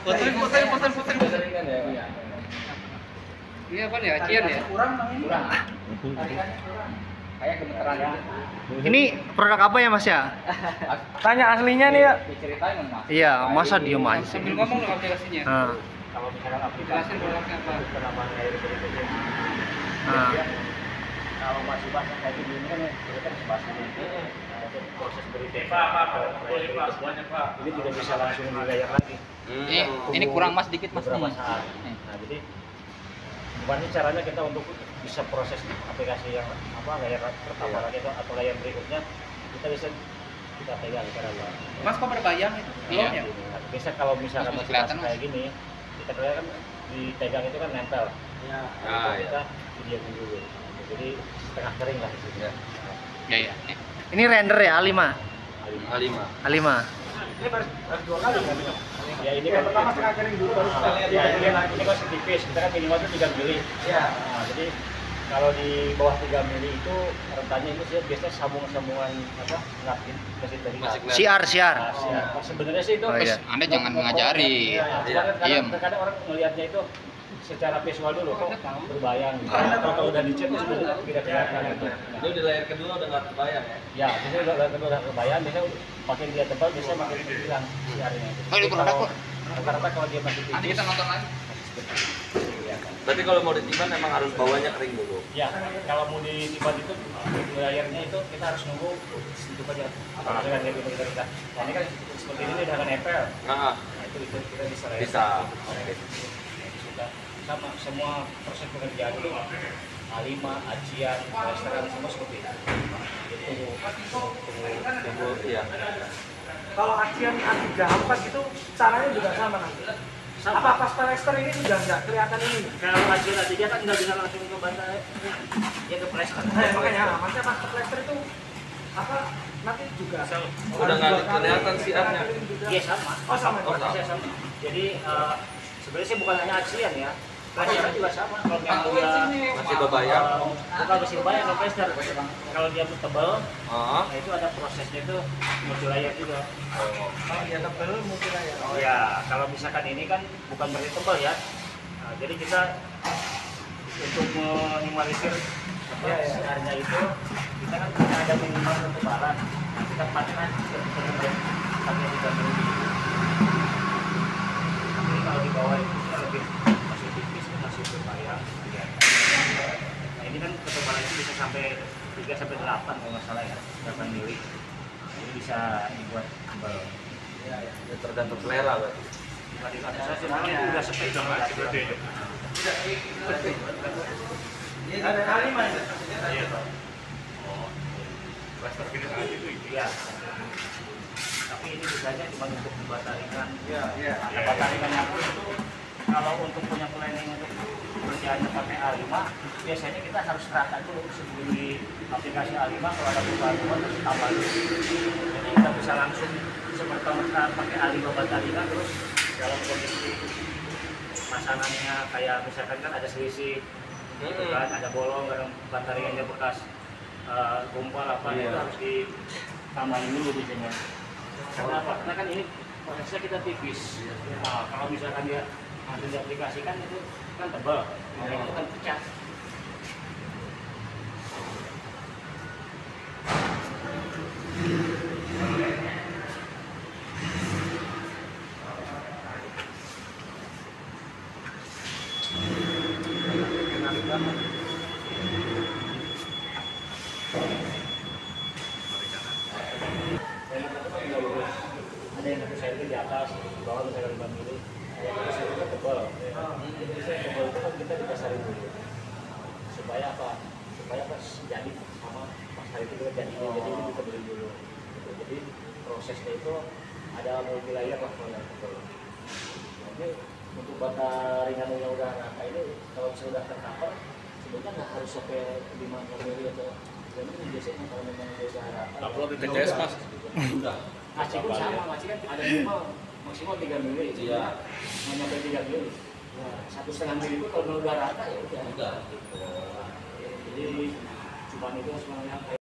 Puterin kan ya. Ini apa nih? Acian ya? Kurang. Tarikannya kurang. Kayak gemeteran ya. Ini produk apa ya Mas ya? Tanya aslinya nih ya. Diceritain Mas. Iya, masa diem aja sih. Sambil ngomong dong aplikasinya. Nah, Kalau misalkan aplikasi Jelasin produknya apa. penambahan air berikutnya. nah. Kalau masih basah kayak gini kan ya, kita kan basah dulu. Nah, itu proses berikutnya. Ini tidak bisa langsung dilayar lagi. Ini kurang Mas dikit Mas. Beberapa saat. Nah, jadi gimana caranya kita untuk bisa proses aplikasi yang layar pertama lagi atau layar berikutnya kita pegang cara luar. Mas kok berbayang itu? Belum ya? Bisa kalau misalkan Masih masih kelihatan, basah kayak gini, kita kan dipegang itu kan nempel. Ya. Nah, kita didiamin dulu. Jadi setengah kering lah di sini. Ya. Ini render ya A5. A5. A5. Ini harus 2 kali kan? Ya ini kan pertama setengah kering dulu baru kita lihat. Ya ini kan tipis, kita kan minimal itu 3 mili. Ya. Nah, jadi kalau di bawah 3 mili itu rentannya itu biasanya sambungan mesin tadi. Siar. Nah, sebenarnya sih itu Oh, iya. Anda jangan ngajari. Iya. Kadang orang melihatnya itu secara visual dulu kok berbayang. Kalau udah dicet itu sebenarnya tidak kelihatan itu. Itu di layar kedua udah nggak terbayang ya? Ya, biasanya layar kedua udah berbayang, biasanya makin dia tebal biasanya makin hilang siarnya. Oh, ini produk kok. Rata-rata kalau dia masih Nanti tipis. kita nonton lagi. Berarti kalau mau ditiban memang harus bawahnya kering dulu. Ya, kalau mau ditiban itu layarnya itu kita harus nunggu itu aja. Apa dengan dia kita. Nah, ini kan seperti ini udah nempel. Nah, Nah, itu kita bisa layar. bisa. Oke. Sudah sama semua proses pengerjaan itu A5, acian, plesteran semua seperti itu. Tunggu, iya. Kalau acian A34 gitu caranya juga sama nanti. Apa pas plester ini sudah nggak kelihatan ini? Kalau acian tadi dia kan nggak bisa langsung ke bantal, ya ke plester. Makanya maksudnya pas plester itu apa nanti juga Udah nggak kelihatan siarnya. Iya sama. Oh sama. Prosesnya sama. Jadi sebenarnya sih bukan hanya acian ya. Plester juga sama. Kalau yang dia Masih berbayang. bukan masih berbayang kalau plester. Kalau dia tebal, Ah, nah itu ada prosesnya itu multi layer juga. Oh iya tebel mungkin ya. Oh ya, kalau misalkan ini kan bukan berarti tebal ya. Nah, jadi kita untuk meminimalisir siarnya itu, kita kan ada minimal ketebalan. Nah, kita pakai tiga mili. Tapi kalau di bawah itu kita lebih masih tipis, masih berbayang. Nah, ini kan ketebalan itu bisa sampai 3 sampai 8 kalau nggak salah ya, 8 mili. Ini bisa dibuat tebal. ya tergantung selera berarti. Tadi kata saya sebenarnya itu udah spek banget. Ada kali mas. Iya. Plaster finish aja itu. Iya. Tapi ini biasanya cuma untuk bata ringan. Iya. Ada bata ringan yang itu kalau untuk punya planning untuk kerjaannya pakai A5, biasanya kita harus rata dulu sebelum di aplikasi A5 kalau ada perubahan terus tambah dulu. Jadi kita bisa langsung semerta-merta pakai A5 bata ringan terus dalam kondisi masanannya kayak misalkan kan ada selisih, gitu kan, ada bolong, ada bata ringannya bekas gumpal apa itu harus ditambahin dulu biasanya. Karena apa? Karena kan ini prosesnya kita tipis. Nah, kalau misalkan dia nanti diaplikasikan itu kan tebal, nah, itu kan pecah. Ada yang 1 cm di atas, di bawah misalkan 5 mili, yang 1 cm itu tebal. Jadi saya tebal itu kan kita didasarin dulu, supaya apa? Supaya pas jadi sama pas hari itu kita jadi ini kita beli dulu. Gitu. Jadi prosesnya itu ada multi layer lah kalau yang tebal. Jadi untuk bata ringan yang udah rata ini kalau sudah tercover sebenarnya nggak harus sampai 5 mili atau jadi biasanya kalau memang udah rata. Upload di TCS mas. Masih pun sama, masih kan ada maksimal 3 mili. Iya. Nggak nyampe 3 mili. Nah, 1,5 mili itu kalau udah rata ya udah. Jadi cuma itu sebenarnya.